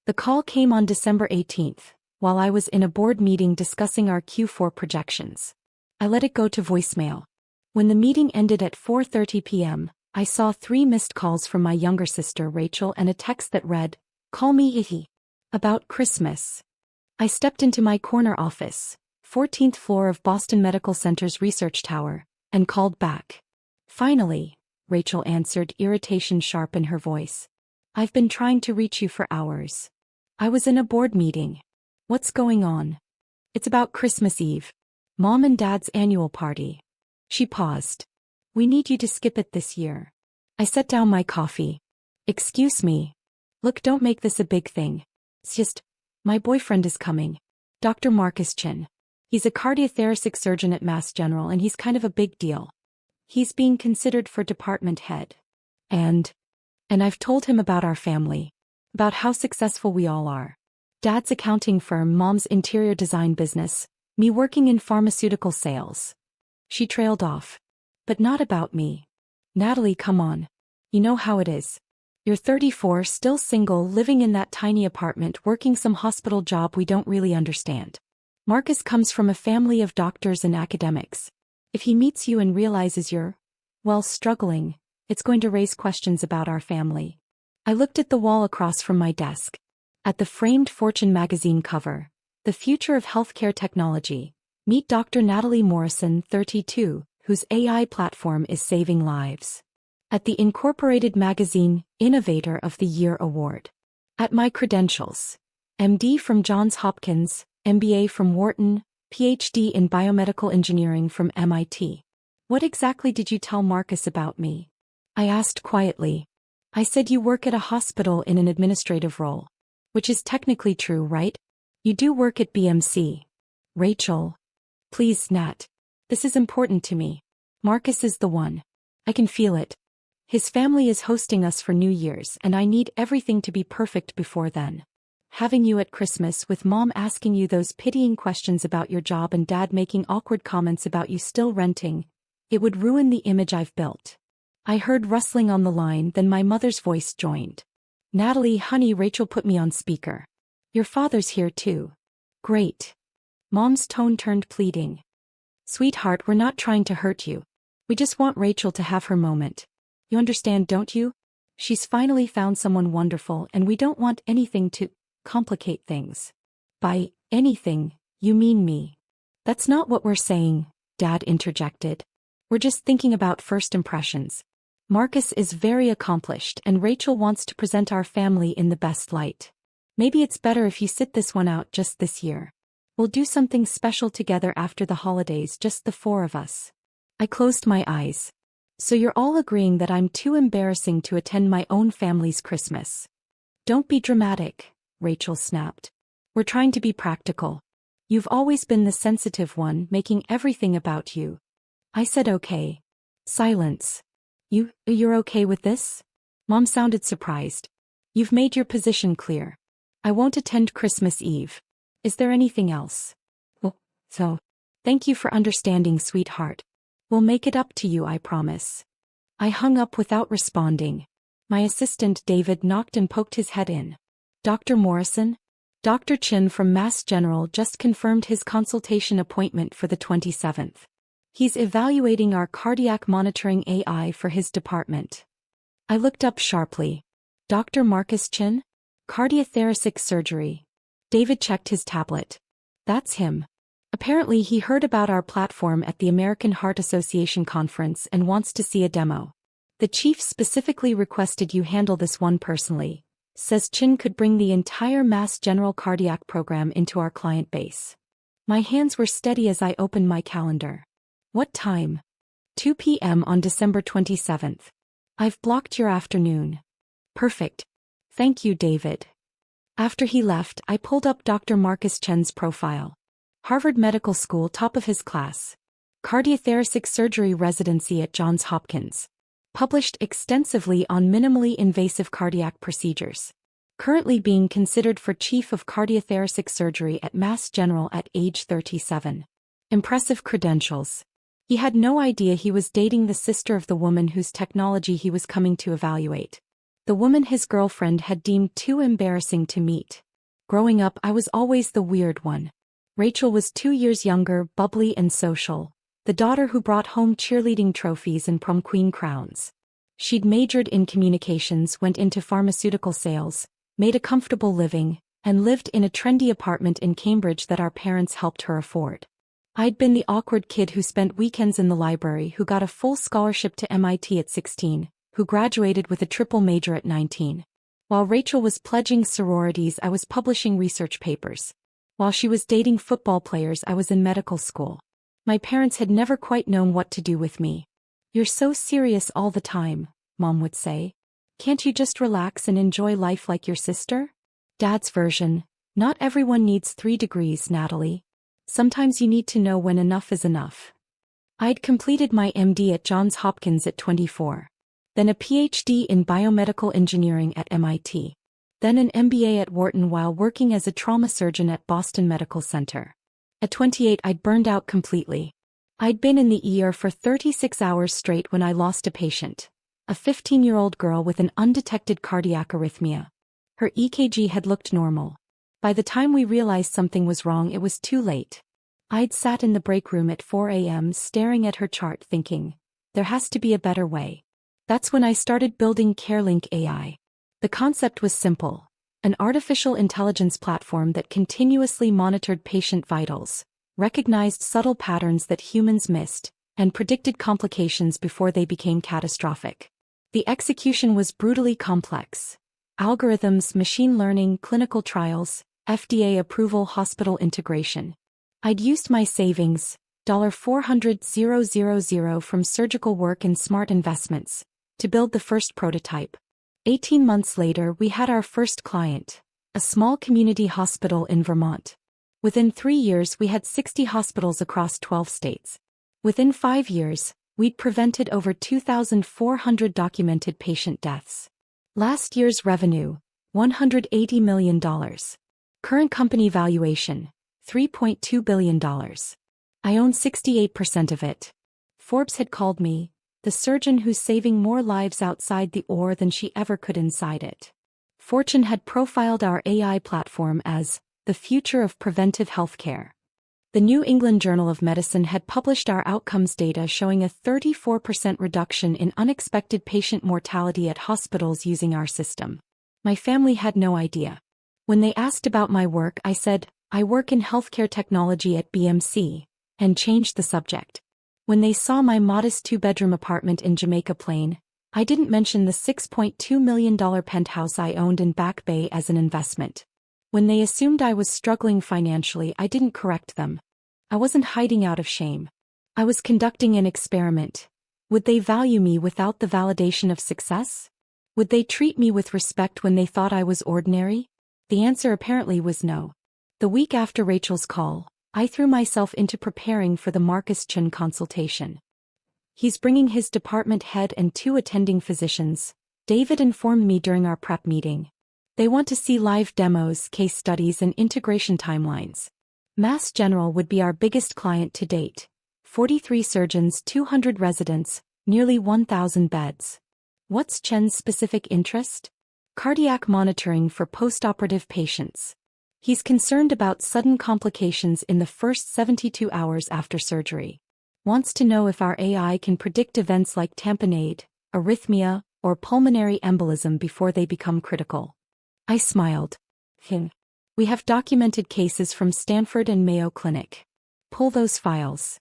The call came on December 18th, while I was in a board meeting discussing our Q4 projections. I let it go to voicemail. When the meeting ended at 4:30 p.m., I saw 3 missed calls from my younger sister Rachel and a text that read, "Call me Ihi. About Christmas." I stepped into my corner office, 14th floor of Boston Medical Center's research tower, and called back. "Finally," Rachel answered, irritation sharp in her voice. "I've been trying to reach you for hours." "I was in a board meeting." "What's going on?" "It's about Christmas Eve. Mom and Dad's annual party." She paused. "We need you to skip it this year." I set down my coffee. "Excuse me. Look, don't make this a big thing. It's just, my boyfriend is coming. Dr. Marcus Chin. He's a cardiothoracic surgeon at Mass General and he's kind of a big deal. He's being considered for department head. And I've told him about our family. About how successful we all are. Dad's accounting firm, Mom's interior design business, me working in pharmaceutical sales." She trailed off. "But not about me. Natalie, come on. You know how it is. You're 34, still single, living in that tiny apartment, working some hospital job we don't really understand. Marcus comes from a family of doctors and academics. If he meets you and realizes you're, well, struggling, it's going to raise questions about our family." I looked at the wall across from my desk. At the framed Fortune magazine cover, "The Future of Healthcare Technology. Meet Dr. Natalie Morrison, 32, whose AI platform is saving lives." At the Incorporated magazine, Innovator of the Year award. At my credentials: MD from Johns Hopkins, MBA from Wharton, PhD in biomedical engineering from MIT. "What exactly did you tell Marcus about me?" I asked quietly. "I said you work at a hospital in an administrative role. Which is technically true, right? You do work at BMC. Rachel. Please, Nat. This is important to me. Marcus is the one. I can feel it. His family is hosting us for New Year's and I need everything to be perfect before then. Having you at Christmas with Mom asking you those pitying questions about your job and Dad making awkward comments about you still renting, it would ruin the image I've built." I heard rustling on the line, then my mother's voice joined. "Natalie, honey," Rachel put me on speaker. "Your father's here too." "Great." Mom's tone turned pleading. "Sweetheart, we're not trying to hurt you. We just want Rachel to have her moment. You understand, don't you? She's finally found someone wonderful and we don't want anything to complicate things." "By anything, you mean me." "That's not what we're saying," Dad interjected. "We're just thinking about first impressions. Marcus is very accomplished and Rachel wants to present our family in the best light. Maybe it's better if you sit this one out just this year. We'll do something special together after the holidays, just the 4 of us." I closed my eyes. "So you're all agreeing that I'm too embarrassing to attend my own family's Christmas?" "Don't be dramatic," Rachel snapped. "We're trying to be practical. You've always been the sensitive one, making everything about you." I said okay. Silence. You're okay with this?" Mom sounded surprised. "You've made your position clear. I won't attend Christmas Eve. Is there anything else?" "Well, so, thank you for understanding, sweetheart. We'll make it up to you, I promise." I hung up without responding. My assistant David knocked and poked his head in. "Dr. Morrison?" Dr. Chin from Mass General just confirmed his consultation appointment for the 27th. He's evaluating our cardiac monitoring AI for his department. I looked up sharply. "Dr. Marcus Chin? Cardiothoracic surgery." David checked his tablet. "That's him. Apparently he heard about our platform at the American Heart Association conference and wants to see a demo. The chief specifically requested you handle this one personally. Says Chin could bring the entire Mass General cardiac program into our client base." My hands were steady as I opened my calendar. "What time?" 2 p.m. on December 27th. "I've blocked your afternoon." "Perfect. Thank you, David." After he left, I pulled up Dr. Marcus Chen's profile. Harvard Medical School, top of his class. Cardiothoracic surgery residency at Johns Hopkins. Published extensively on minimally invasive cardiac procedures. Currently being considered for chief of cardiothoracic surgery at Mass General at age 37. Impressive credentials. He had no idea he was dating the sister of the woman whose technology he was coming to evaluate. The woman his girlfriend had deemed too embarrassing to meet. Growing up, I was always the weird one. Rachel was 2 years younger, bubbly and social, the daughter who brought home cheerleading trophies and prom queen crowns. She'd majored in communications, went into pharmaceutical sales, made a comfortable living, and lived in a trendy apartment in Cambridge that our parents helped her afford. I'd been the awkward kid who spent weekends in the library, who got a full scholarship to MIT at 16, who graduated with a triple major at 19. While Rachel was pledging sororities, I was publishing research papers. While she was dating football players, I was in medical school. My parents had never quite known what to do with me. "You're so serious all the time," Mom would say. "Can't you just relax and enjoy life like your sister?" Dad's version: "Not everyone needs 3 degrees, Natalie. Sometimes you need to know when enough is enough." I'd completed my MD at Johns Hopkins at 24. Then a PhD in biomedical engineering at MIT. Then an MBA at Wharton while working as a trauma surgeon at Boston Medical Center. At 28, I'd burned out completely. I'd been in the ER for 36 hours straight when I lost a patient, a 15-year-old girl with an undetected cardiac arrhythmia. Her EKG had looked normal. By the time we realized something was wrong, it was too late. I'd sat in the break room at 4 a.m. staring at her chart thinking, there has to be a better way. That's when I started building CareLink AI. The concept was simple: an artificial intelligence platform that continuously monitored patient vitals, recognized subtle patterns that humans missed, and predicted complications before they became catastrophic. The execution was brutally complex. Algorithms, machine learning, clinical trials, FDA approval, hospital integration. I'd used my savings, $400,000 from surgical work and smart investments, to build the first prototype. 18 months later, we had our first client, a small community hospital in Vermont. Within 3 years, we had 60 hospitals across 12 states. Within 5 years, we'd prevented over 2,400 documented patient deaths. Last year's revenue, $180 million. Current company valuation, $3.2 billion. I own 68% of it. Forbes had called me the surgeon who's saving more lives outside the OR than she ever could inside it. Fortune had profiled our AI platform as the future of preventive healthcare. The New England Journal of Medicine had published our outcomes data showing a 34% reduction in unexpected patient mortality at hospitals using our system. My family had no idea. When they asked about my work, I said, I work in healthcare technology at BMC, and changed the subject. When they saw my modest 2-bedroom apartment in Jamaica Plain, I didn't mention the $6.2 million penthouse I owned in Back Bay as an investment. When they assumed I was struggling financially, I didn't correct them. I wasn't hiding out of shame. I was conducting an experiment. Would they value me without the validation of success? Would they treat me with respect when they thought I was ordinary? The answer apparently was no. The week after Rachel's call, I threw myself into preparing for the Marcus Chen consultation. He's bringing his department head and 2 attending physicians, David informed me during our prep meeting. They want to see live demos, case studies, and integration timelines. Mass General would be our biggest client to date. 43 surgeons, 200 residents, nearly 1,000 beds. What's Chen's specific interest? Cardiac monitoring for postoperative patients. He's concerned about sudden complications in the first 72 hours after surgery. Wants to know if our AI can predict events like tamponade, arrhythmia, or pulmonary embolism before they become critical. I smiled. We have documented cases from Stanford and Mayo Clinic. Pull those files.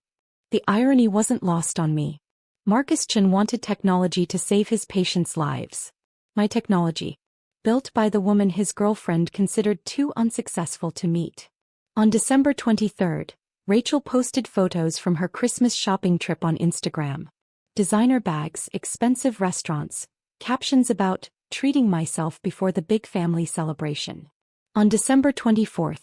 The irony wasn't lost on me. Marcus Chen wanted technology to save his patients' lives. My technology, built by the woman his girlfriend considered too unsuccessful to meet. On December 23, Rachel posted photos from her Christmas shopping trip on Instagram. Designer bags, expensive restaurants, captions about treating myself before the big family celebration. On December 24,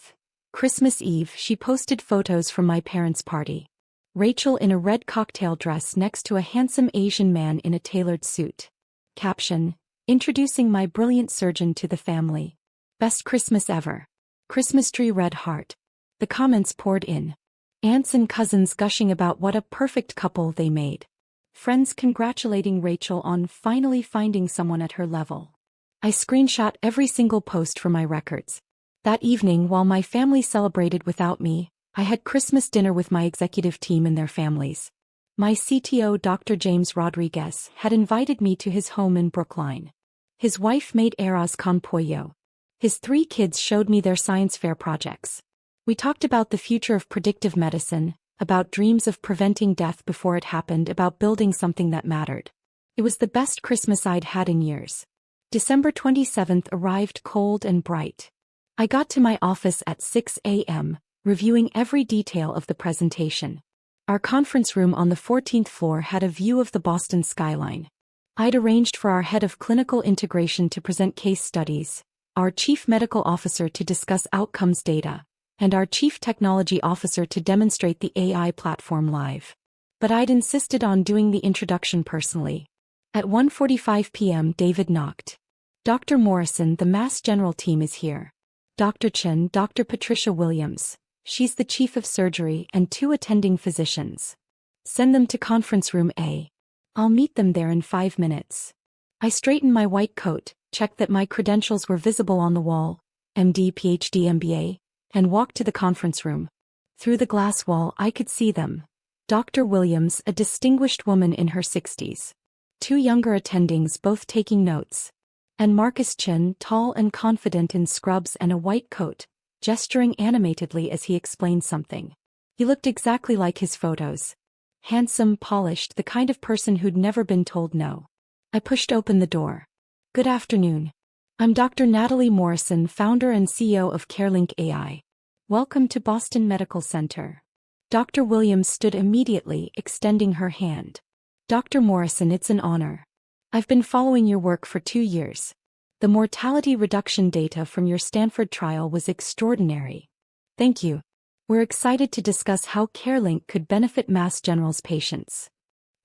Christmas Eve, she posted photos from my parents' party. Rachel in a red cocktail dress next to a handsome Asian man in a tailored suit. Caption: introducing my brilliant surgeon to the family. Best Christmas ever. Christmas tree red heart. The comments poured in. Aunts and cousins gushing about what a perfect couple they made. Friends congratulating Rachel on finally finding someone at her level. I screenshot every single post from my records. That evening, while my family celebrated without me, I had Christmas dinner with my executive team and their families. My CTO, Dr. James Rodriguez, had invited me to his home in Brookline. His wife made arroz con pollo. His 3 kids showed me their science fair projects. We talked about the future of predictive medicine, about dreams of preventing death before it happened, about building something that mattered. It was the best Christmas I'd had in years. December 27th arrived cold and bright. I got to my office at 6 a.m., reviewing every detail of the presentation. Our conference room on the 14th floor had a view of the Boston skyline. I'd arranged for our head of clinical integration to present case studies, our chief medical officer to discuss outcomes data, and our chief technology officer to demonstrate the AI platform live. But I'd insisted on doing the introduction personally. At 1:45 p.m. David knocked. Dr. Morrison, the Mass General team is here. Dr. Chen, Dr. Patricia Williams, she's the chief of surgery, and 2 attending physicians. Send them to conference room A. I'll meet them there in 5 minutes. I straightened my white coat, checked that my credentials were visible on the wall, MD, PhD, MBA, and walked to the conference room. Through the glass wall I could see them. Dr. Williams, a distinguished woman in her 60s. 2 younger attendings both taking notes. And Marcus Chen, tall and confident in scrubs and a white coat, gesturing animatedly as he explained something. He looked exactly like his photos. Handsome, polished, the kind of person who'd never been told no. I pushed open the door. Good afternoon. I'm Dr. Natalie Morrison, founder and CEO of CareLink AI. Welcome to Boston Medical Center. Dr. Williams stood immediately, extending her hand. Dr. Morrison, it's an honor. I've been following your work for 2 years. The mortality reduction data from your Stanford trial was extraordinary. Thank you. We're excited to discuss how CareLink could benefit Mass General's patients.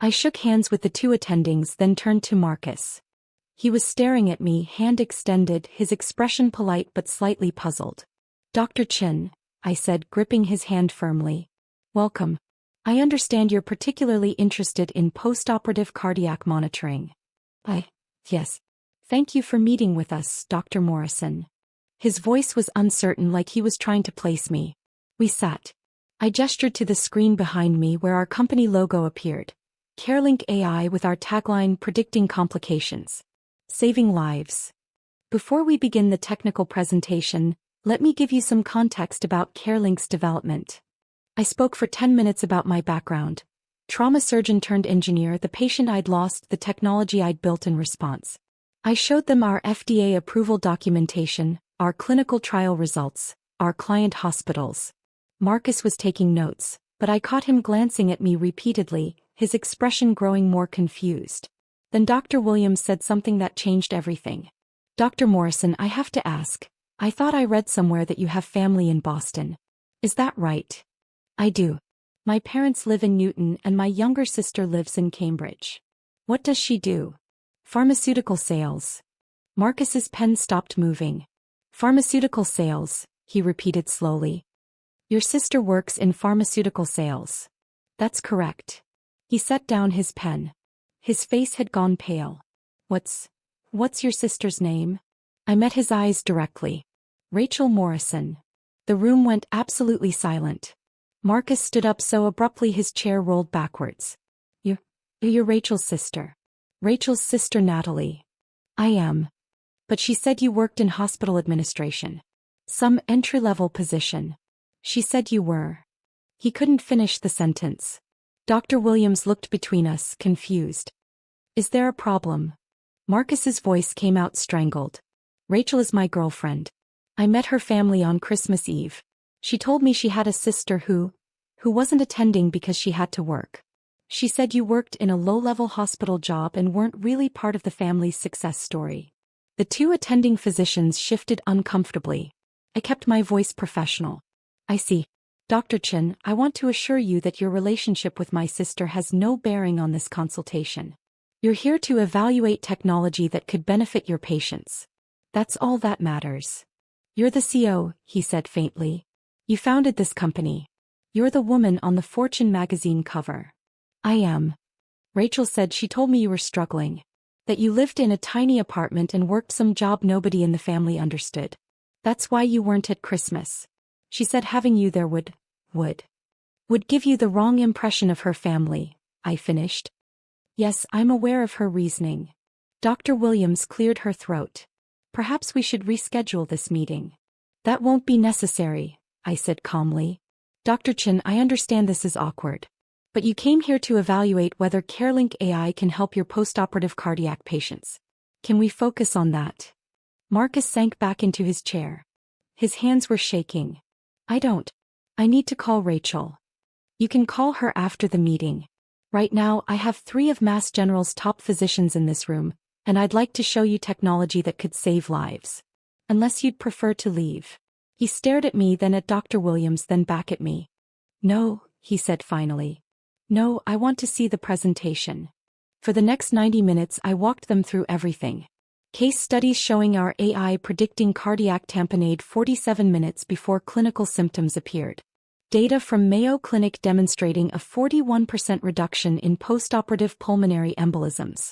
I shook hands with the 2 attendings, then turned to Marcus. He was staring at me, hand extended, his expression polite but slightly puzzled. Dr. Chen, I said, gripping his hand firmly. Welcome. I understand you're particularly interested in postoperative cardiac monitoring. Yes. Thank you for meeting with us, Dr. Morrison. His voice was uncertain, like he was trying to place me. We sat. I gestured to the screen behind me where our company logo appeared. CareLink AI with our tagline, predicting complications. Saving lives. Before we begin the technical presentation, let me give you some context about CareLink's development. I spoke for 10 minutes about my background. Trauma surgeon turned engineer, the patient I'd lost, the technology I'd built in response. I showed them our FDA approval documentation, our clinical trial results, our client hospitals. Marcus was taking notes, but I caught him glancing at me repeatedly, his expression growing more confused. Then Dr. Williams said something that changed everything. Dr. Morrison, I have to ask. I thought I read somewhere that you have family in Boston. Is that right? I do. My parents live in Newton and my younger sister lives in Cambridge. What does she do? Pharmaceutical sales. Marcus's pen stopped moving. Pharmaceutical sales, he repeated slowly. Your sister works in pharmaceutical sales. That's correct. He set down his pen. His face had gone pale. What's your sister's name? I met his eyes directly. Rachel Morrison. The room went absolutely silent. Marcus stood up so abruptly his chair rolled backwards. You're Rachel's sister. Rachel's sister Natalie. I am. But she said you worked in hospital administration. Some entry-level position. She said you were. He couldn't finish the sentence. Dr. Williams looked between us, confused. Is there a problem? Marcus's voice came out strangled. Rachel is my girlfriend. I met her family on Christmas Eve. She told me she had a sister who wasn't attending because she had to work. She said you worked in a low-level hospital job and weren't really part of the family's success story. The 2 attending physicians shifted uncomfortably. I kept my voice professional. I see. Dr. Chen, I want to assure you that your relationship with my sister has no bearing on this consultation. You're here to evaluate technology that could benefit your patients. That's all that matters. You're the CEO, he said faintly. You founded this company. You're the woman on the Fortune magazine cover. I am. Rachel said she told me you were struggling. That you lived in a tiny apartment and worked some job nobody in the family understood. That's why you weren't at Christmas. She said having you there would give you the wrong impression of her family, I finished. Yes, I'm aware of her reasoning. Dr. Williams cleared her throat. Perhaps we should reschedule this meeting. That won't be necessary, I said calmly. Dr. Chen, I understand this is awkward. But you came here to evaluate whether CareLink AI can help your postoperative cardiac patients. Can we focus on that? Marcus sank back into his chair. His hands were shaking. I need to call Rachel. You can call her after the meeting. Right now, I have 3 of Mass General's top physicians in this room, and I'd like to show you technology that could save lives. Unless you'd prefer to leave. He stared at me, then at Dr. Williams, then back at me. No, he said finally. No, I want to see the presentation. For the next 90 minutes I walked them through everything. Case studies showing our AI predicting cardiac tamponade 47 minutes before clinical symptoms appeared. Data from Mayo Clinic demonstrating a 41% reduction in postoperative pulmonary embolisms.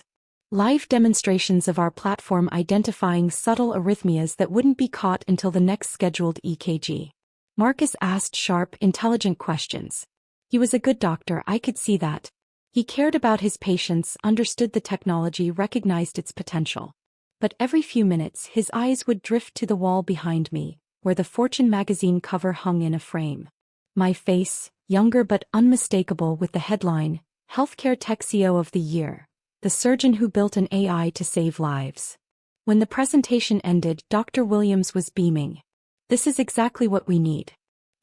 Live demonstrations of our platform identifying subtle arrhythmias that wouldn't be caught until the next scheduled EKG. Marcus asked sharp, intelligent questions. He was a good doctor, I could see that. He cared about his patients, understood the technology, recognized its potential. But every few minutes his eyes would drift to the wall behind me, where the Fortune magazine cover hung in a frame. My face, younger but unmistakable, with the headline, Healthcare Tech CEO of the Year, the surgeon who built an AI to save lives. When the presentation ended, Dr. Williams was beaming. This is exactly what we need.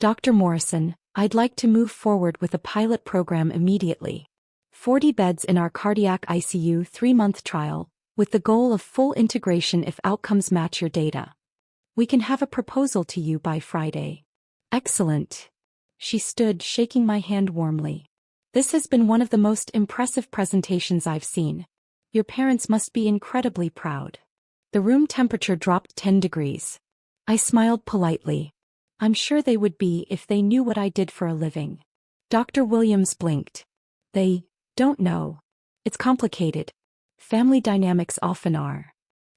Dr. Morrison, I'd like to move forward with a pilot program immediately. 40 beds in our cardiac ICU 3-month trial, with the goal of full integration if outcomes match your data. We can have a proposal to you by Friday. Excellent. She stood, shaking my hand warmly. This has been one of the most impressive presentations I've seen. Your parents must be incredibly proud. The room temperature dropped 10 degrees. I smiled politely. I'm sure they would be if they knew what I did for a living. Dr. Williams blinked. They don't know. It's complicated. Family dynamics often are.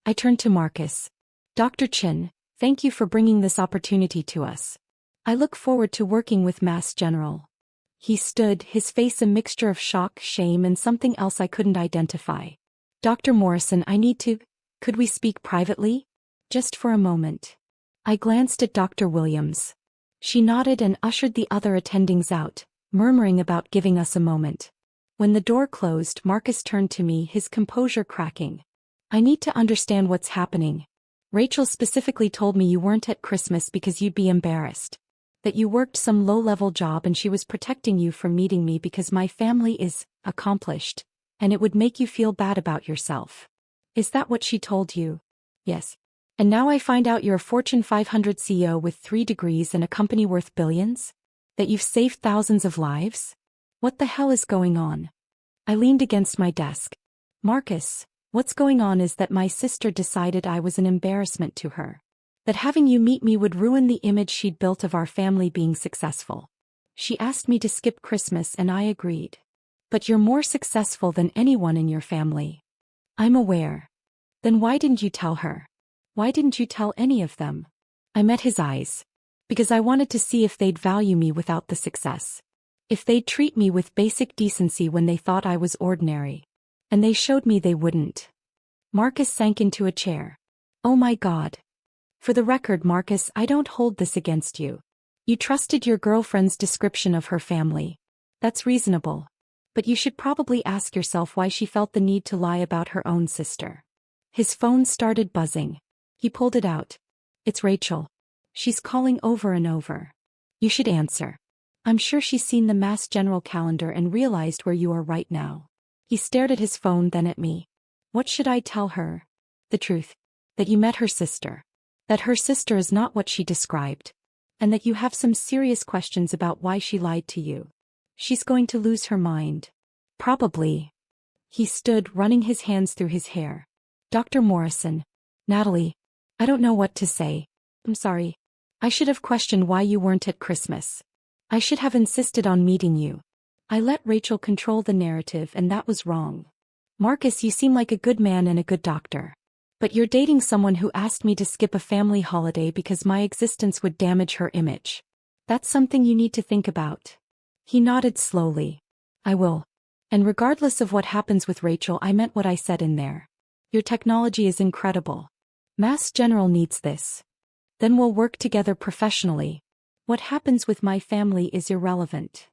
I turned to Marcus. Dr. Chen, thank you for bringing this opportunity to us. I look forward to working with Mass General. He stood, his face a mixture of shock, shame, and something else I couldn't identify. Dr. Morrison, could we speak privately? Just for a moment. I glanced at Dr. Williams. She nodded and ushered the other attendings out, murmuring about giving us a moment. When the door closed, Marcus turned to me, his composure cracking. I need to understand what's happening. Rachel specifically told me you weren't at Christmas because you'd be embarrassed. That you worked some low-level job and she was protecting you from meeting me because my family is accomplished, and it would make you feel bad about yourself. Is that what she told you? Yes. And now I find out you're a Fortune 500 CEO with 3 degrees and a company worth billions? That you've saved thousands of lives? What the hell is going on? I leaned against my desk. Marcus, what's going on is that my sister decided I was an embarrassment to her. That having you meet me would ruin the image she'd built of our family being successful. She asked me to skip Christmas and I agreed. But you're more successful than anyone in your family. I'm aware. Then why didn't you tell her? Why didn't you tell any of them? I met his eyes. Because I wanted to see if they'd value me without the success. If they'd treat me with basic decency when they thought I was ordinary. And they showed me they wouldn't. Marcus sank into a chair. Oh my God. For the record, Marcus, I don't hold this against you. You trusted your girlfriend's description of her family. That's reasonable. But you should probably ask yourself why she felt the need to lie about her own sister. His phone started buzzing. He pulled it out. It's Rachel. She's calling over and over. You should answer. I'm sure she's seen the Mass General calendar and realized where you are right now. He stared at his phone, then at me. What should I tell her? The truth. That you met her sister. That her sister is not what she described. And that you have some serious questions about why she lied to you. She's going to lose her mind. Probably. He stood, running his hands through his hair. Dr. Morrison. Natalie. I don't know what to say. I'm sorry. I should have questioned why you weren't at Christmas. I should have insisted on meeting you. I let Rachel control the narrative and that was wrong. Marcus, you seem like a good man and a good doctor. But you're dating someone who asked me to skip a family holiday because my existence would damage her image. That's something you need to think about. He nodded slowly. I will. And regardless of what happens with Rachel, I meant what I said in there. Your technology is incredible. Mass General needs this. Then we'll work together professionally. What happens with my family is irrelevant.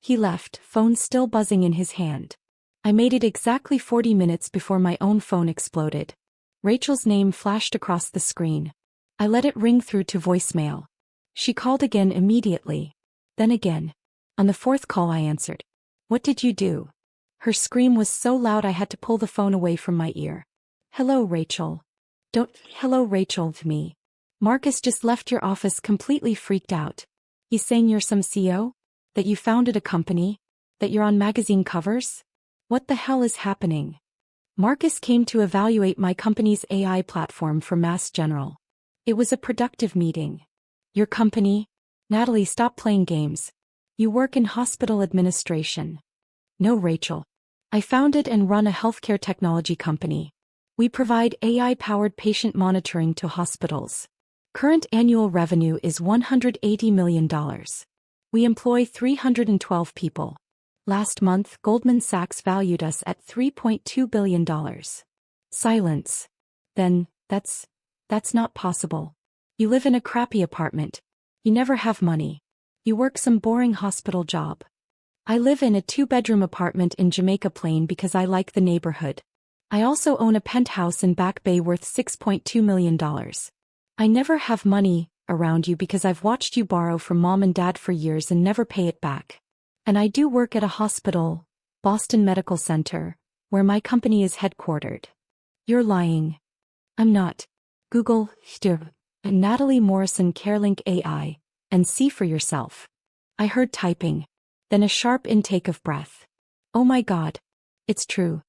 He left, phone still buzzing in his hand. I made it exactly 40 minutes before my own phone exploded. Rachel's name flashed across the screen. I let it ring through to voicemail. She called again immediately. Then again. On the fourth call I answered. What did you do? Her scream was so loud I had to pull the phone away from my ear. Hello, Rachel. Don't hello, Rachel, to me. Marcus just left your office completely freaked out. He's saying you're some CEO? That you founded a company? That you're on magazine covers? What the hell is happening? Marcus came to evaluate my company's AI platform for Mass General. It was a productive meeting. Your company? Natalie, stop playing games. You work in hospital administration. No, Rachel. I founded and run a healthcare technology company. We provide AI-powered patient monitoring to hospitals. Current annual revenue is $180 million. We employ 312 people. Last month, Goldman Sachs valued us at $3.2 billion. Silence. Then, that's not possible. You live in a crappy apartment. You never have money. You work some boring hospital job. I live in a 2-bedroom apartment in Jamaica Plain because I like the neighborhood. I also own a penthouse in Back Bay worth $6.2 million. I never have money around you because I've watched you borrow from mom and dad for years and never pay it back. And I do work at a hospital, Boston Medical Center, where my company is headquartered. You're lying. I'm not. Google Natalie Morrison CareLink AI and see for yourself. I heard typing, then a sharp intake of breath. Oh my God. It's true.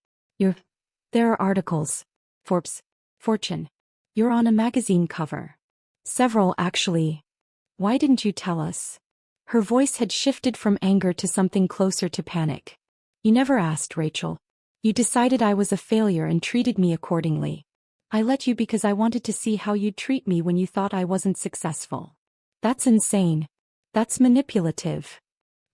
There are articles. Forbes, Fortune. You're on a magazine cover. Several, actually. Why didn't you tell us? Her voice had shifted from anger to something closer to panic. You never asked, Rachel. You decided I was a failure and treated me accordingly. I let you because I wanted to see how you'd treat me when you thought I wasn't successful. That's insane. That's manipulative.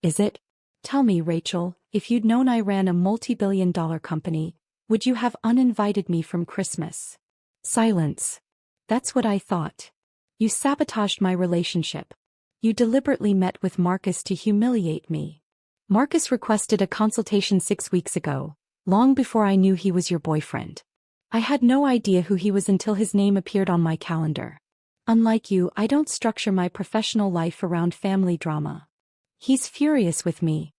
Is it? Tell me, Rachel, if you'd known I ran a multi-billion-dollar company, would you have uninvited me from Christmas? Silence. That's what I thought. You sabotaged my relationship. You deliberately met with Marcus to humiliate me. Marcus requested a consultation 6 weeks ago, long before I knew he was your boyfriend. I had no idea who he was until his name appeared on my calendar. Unlike you, I don't structure my professional life around family drama. He's furious with me.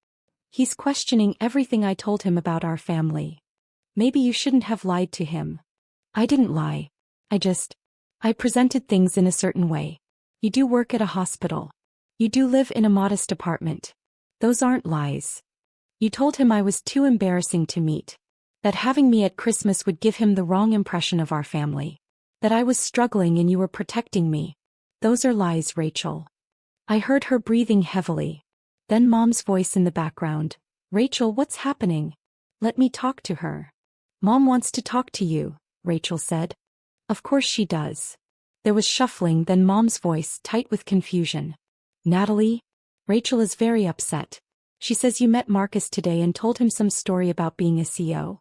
He's questioning everything I told him about our family. Maybe you shouldn't have lied to him. I didn't lie. I presented things in a certain way. You do work at a hospital. You do live in a modest apartment. Those aren't lies. You told him I was too embarrassing to meet. That having me at Christmas would give him the wrong impression of our family. That I was struggling and you were protecting me. Those are lies, Rachel. I heard her breathing heavily. Then Mom's voice in the background. Rachel, what's happening? Let me talk to her. Mom wants to talk to you, Rachel said. Of course she does. There was shuffling, then Mom's voice, tight with confusion. Natalie? Rachel is very upset. She says you met Marcus today and told him some story about being a CEO.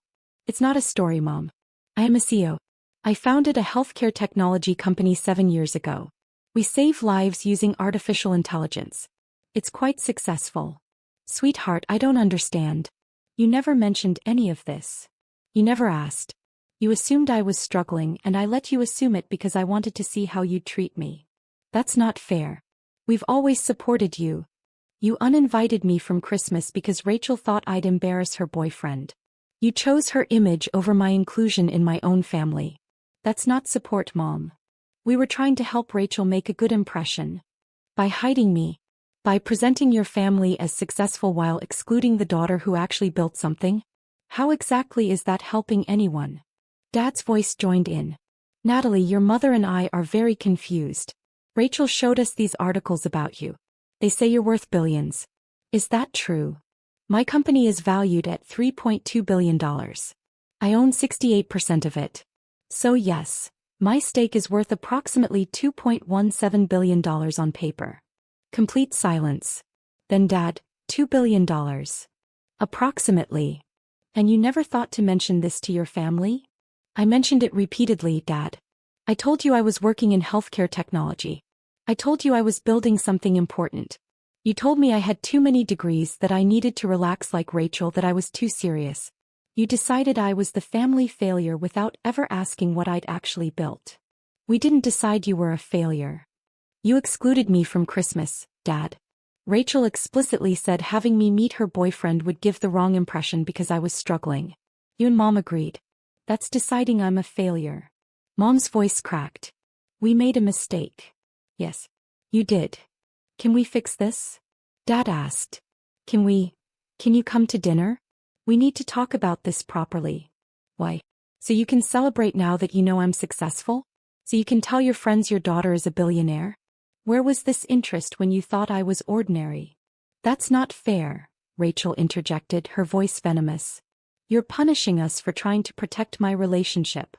It's not a story, Mom. I am a CEO. I founded a healthcare technology company 7 years ago. We save lives using artificial intelligence. It's quite successful. Sweetheart, I don't understand. You never mentioned any of this. You never asked. You assumed I was struggling and I let you assume it because I wanted to see how you'd treat me. That's not fair. We've always supported you. You uninvited me from Christmas because Rachel thought I'd embarrass her boyfriend. You chose her image over my inclusion in my own family. That's not support, Mom. We were trying to help Rachel make a good impression. By hiding me. By presenting your family as successful while excluding the daughter who actually built something. How exactly is that helping anyone? Dad's voice joined in. Natalie, your mother and I are very confused. Rachel showed us these articles about you. They say you're worth billions. Is that true? My company is valued at $3.2 billion. I own 68% of it. So yes, my stake is worth approximately $2.17 billion on paper. Complete silence. Then Dad, $2 billion. Approximately. And you never thought to mention this to your family? I mentioned it repeatedly, Dad. I told you I was working in healthcare technology. I told you I was building something important. You told me I had too many degrees, that I needed to relax like Rachel, that I was too serious. You decided I was the family failure without ever asking what I'd actually built. We didn't decide you were a failure. You excluded me from Christmas, Dad. Rachel explicitly said having me meet her boyfriend would give the wrong impression because I was struggling. You and Mom agreed. That's deciding I'm a failure. Mom's voice cracked. We made a mistake. Yes. You did. Can we fix this? Dad asked. Can you come to dinner? We need to talk about this properly. Why? So you can celebrate now that you know I'm successful? So you can tell your friends your daughter is a billionaire? Where was this interest when you thought I was ordinary? That's not fair, Rachel interjected, her voice venomous. You're punishing us for trying to protect my relationship.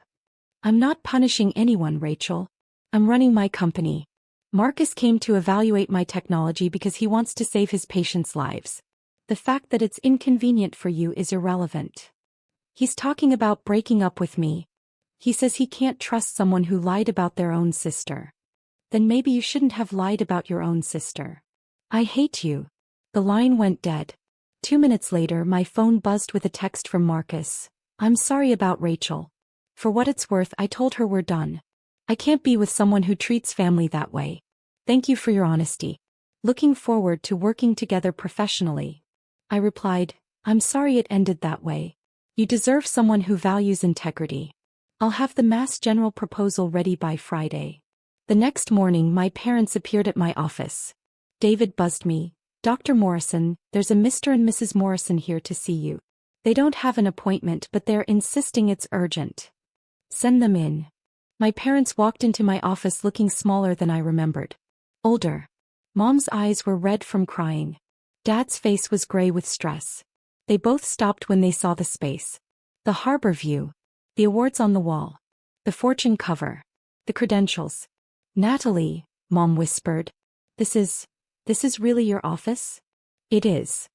I'm not punishing anyone, Rachel. I'm running my company. Marcus came to evaluate my technology because he wants to save his patients' lives. The fact that it's inconvenient for you is irrelevant. He's talking about breaking up with me. He says he can't trust someone who lied about their own sister. Then maybe you shouldn't have lied about your own sister. I hate you. The line went dead. 2 minutes later, my phone buzzed with a text from Marcus. I'm sorry about Rachel. For what it's worth, I told her we're done. I can't be with someone who treats family that way. Thank you for your honesty. Looking forward to working together professionally. I replied, I'm sorry it ended that way. You deserve someone who values integrity. I'll have the Mass General proposal ready by Friday. The next morning, my parents appeared at my office. David buzzed me. Dr. Morrison, there's a Mr. and Mrs. Morrison here to see you. They don't have an appointment, but they're insisting it's urgent. Send them in. My parents walked into my office looking smaller than I remembered. Older. Mom's eyes were red from crying. Dad's face was gray with stress. They both stopped when they saw the space. The harbor view. The awards on the wall. The Fortune cover. The credentials. Natalie, Mom whispered. This is really your office? It is.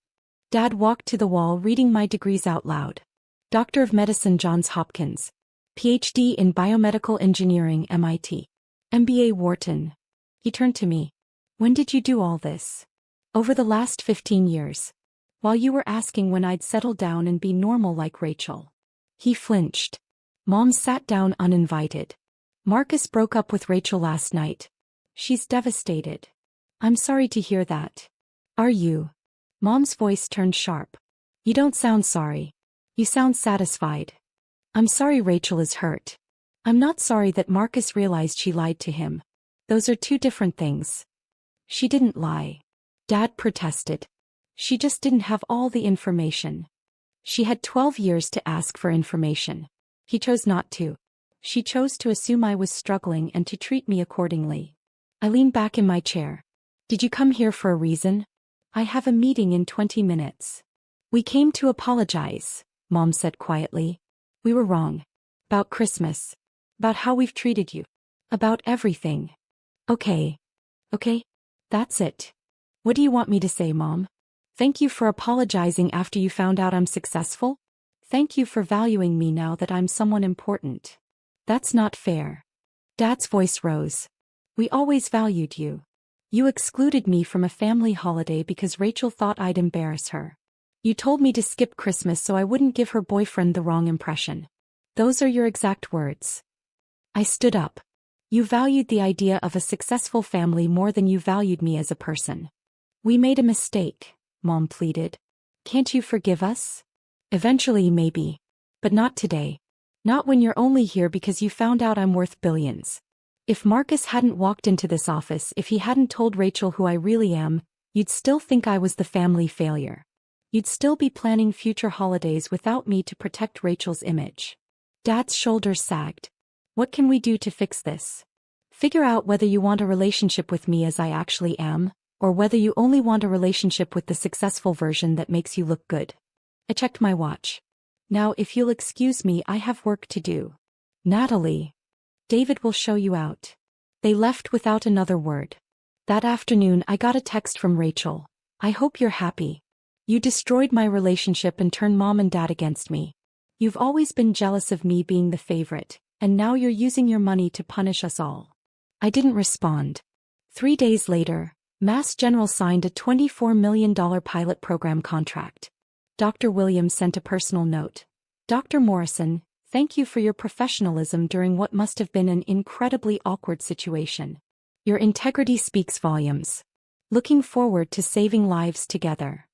Dad walked to the wall reading my degrees out loud. Doctor of Medicine, Johns Hopkins. PhD in Biomedical Engineering, MIT. MBA, Wharton. He turned to me. When did you do all this? Over the last 15 years. While you were asking when I'd settle down and be normal like Rachel. He flinched. Mom sat down uninvited. Marcus broke up with Rachel last night. She's devastated. I'm sorry to hear that. Are you? Mom's voice turned sharp. You don't sound sorry. You sound satisfied. I'm sorry Rachel is hurt. I'm not sorry that Marcus realized she lied to him. Those are two different things. She didn't lie. Dad protested. She just didn't have all the information. She had 12 years to ask for information. He chose not to. She chose to assume I was struggling and to treat me accordingly. I leaned back in my chair. Did you come here for a reason? I have a meeting in 20 minutes. We came to apologize, Mom said quietly. We were wrong. About Christmas. About how we've treated you. About everything. Okay. That's it. What do you want me to say, Mom? Thank you for apologizing after you found out I'm successful? Thank you for valuing me now that I'm someone important. That's not fair. Dad's voice rose. We always valued you. You excluded me from a family holiday because Rachel thought I'd embarrass her. You told me to skip Christmas so I wouldn't give her boyfriend the wrong impression. Those are your exact words. I stood up. You valued the idea of a successful family more than you valued me as a person. We made a mistake, Mom pleaded. Can't you forgive us? Eventually, maybe. But not today. Not when you're only here because you found out I'm worth billions. If Marcus hadn't walked into this office, if he hadn't told Rachel who I really am, you'd still think I was the family failure. You'd still be planning future holidays without me to protect Rachel's image. Dad's shoulders sagged. What can we do to fix this? Figure out whether you want a relationship with me as I actually am, or whether you only want a relationship with the successful version that makes you look good. I checked my watch. Now if you'll excuse me, I have work to do. Natalie. David will show you out. They left without another word. That afternoon I got a text from Rachel. I hope you're happy. You destroyed my relationship and turned mom and dad against me. You've always been jealous of me being the favorite, and now you're using your money to punish us all. I didn't respond. 3 days later, Mass General signed a $24 million pilot program contract. Dr. Williams sent a personal note. Dr. Morrison, thank you for your professionalism during what must have been an incredibly awkward situation. Your integrity speaks volumes. Looking forward to saving lives together.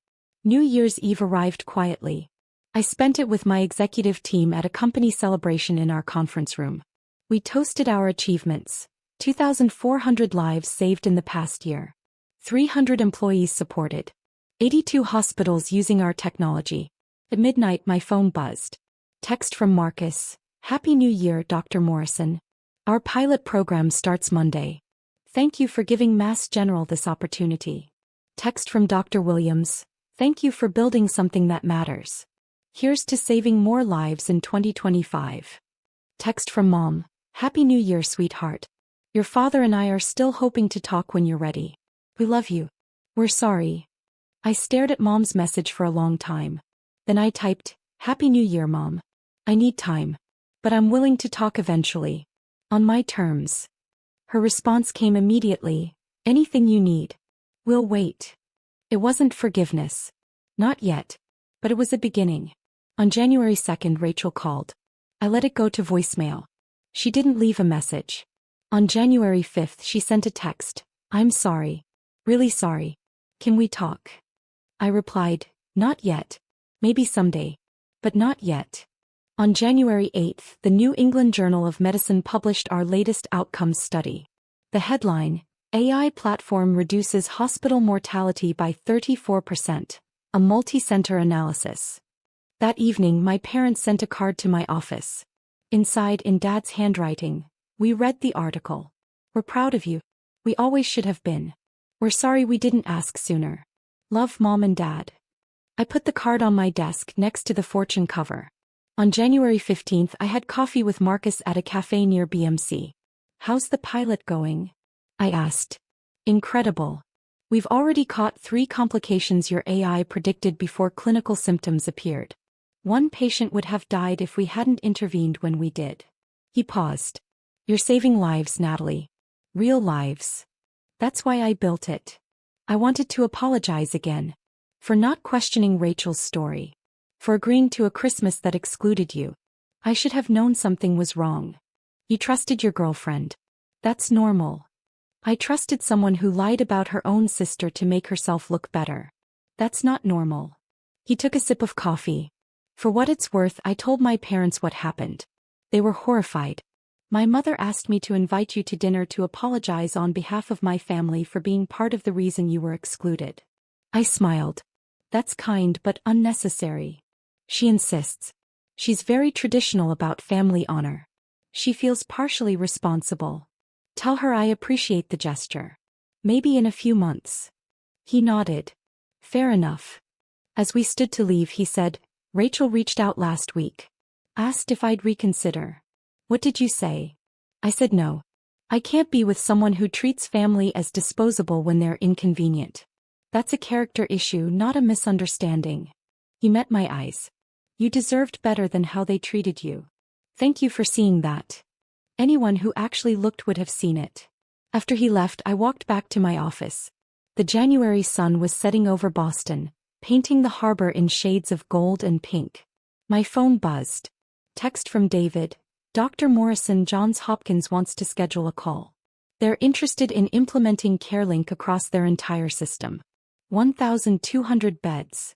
New Year's Eve arrived quietly. I spent it with my executive team at a company celebration in our conference room. We toasted our achievements. 2,400 lives saved in the past year. 300 employees supported. 82 hospitals using our technology. At midnight my phone buzzed. Text from Marcus. Happy New Year, Dr. Morrison. Our pilot program starts Monday. Thank you for giving Mass General this opportunity. Text from Dr. Williams. Thank you for building something that matters. Here's to saving more lives in 2025. Text from Mom. Happy New Year, sweetheart. Your father and I are still hoping to talk when you're ready. We love you. We're sorry. I stared at Mom's message for a long time. Then I typed, Happy New Year, Mom. I need time. But I'm willing to talk eventually. On my terms. Her response came immediately. Anything you need. We'll wait. It wasn't forgiveness. Not yet. But it was a beginning. On January 2nd, Rachel called. I let it go to voicemail. She didn't leave a message. On January 5th, she sent a text. I'm sorry. Really sorry. Can we talk? I replied, not yet. Maybe someday. But not yet. On January 8th, the New England Journal of Medicine published our latest outcomes study. The headline, AI platform reduces hospital mortality by 34%, a multi-center analysis. That evening my parents sent a card to my office. Inside, in Dad's handwriting, we read the article. We're proud of you. We always should have been. We're sorry we didn't ask sooner. Love, Mom and Dad. I put the card on my desk next to the Fortune cover. On January 15th, I had coffee with Marcus at a cafe near BMC. How's the pilot going? I asked. Incredible. We've already caught 3 complications your AI predicted before clinical symptoms appeared. 1 patient would have died if we hadn't intervened when we did. He paused. You're saving lives, Natalie. Real lives. That's why I built it. I wanted to apologize again. For not questioning Rachel's story. For agreeing to a Christmas that excluded you. I should have known something was wrong. You trusted your girlfriend. That's normal. I trusted someone who lied about her own sister to make herself look better. That's not normal. He took a sip of coffee. For what it's worth, I told my parents what happened. They were horrified. My mother asked me to invite you to dinner to apologize on behalf of my family for being part of the reason you were excluded. I smiled. That's kind but unnecessary. She insists. She's very traditional about family honor. She feels partially responsible. Tell her I appreciate the gesture. Maybe in a few months. He nodded. Fair enough. As we stood to leave, he said, Rachel reached out last week. Asked if I'd reconsider. What did you say? I said no. I can't be with someone who treats family as disposable when they're inconvenient. That's a character issue, not a misunderstanding. He met my eyes. You deserved better than how they treated you. Thank you for seeing that. Anyone who actually looked would have seen it. After he left, I walked back to my office. The January sun was setting over Boston, painting the harbor in shades of gold and pink. My phone buzzed. Text from David. Dr. Morrison, Johns Hopkins wants to schedule a call. They're interested in implementing CareLink across their entire system. 1,200 beds.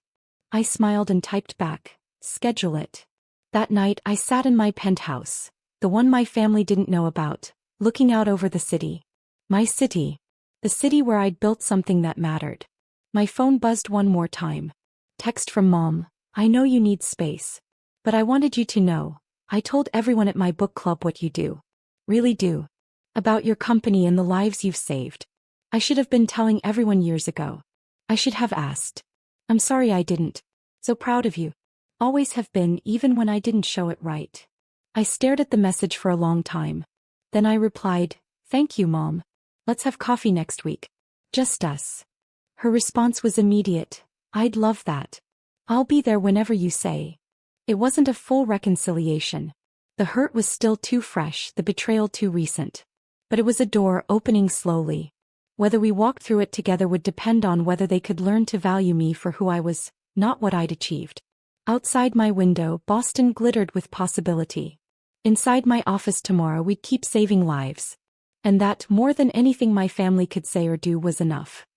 I smiled and typed back, schedule it. That night I sat in my penthouse, the one my family didn't know about, looking out over the city. My city. The city where I'd built something that mattered. My phone buzzed one more time. Text from Mom. I know you need space. But I wanted you to know. I told everyone at my book club what you do. Really do. About your company and the lives you've saved. I should have been telling everyone years ago. I should have asked. I'm sorry I didn't. So proud of you. Always have been, even when I didn't show it right. I stared at the message for a long time. Then I replied, "Thank you, Mom. Let's have coffee next week. Just us." Her response was immediate. "I'd love that. I'll be there whenever you say." It wasn't a full reconciliation. The hurt was still too fresh, the betrayal too recent. But it was a door opening slowly. Whether we walked through it together would depend on whether they could learn to value me for who I was, not what I'd achieved. Outside my window, Boston glittered with possibility. Inside my office tomorrow, we'd keep saving lives. And that, more than anything my family could say or do, was enough.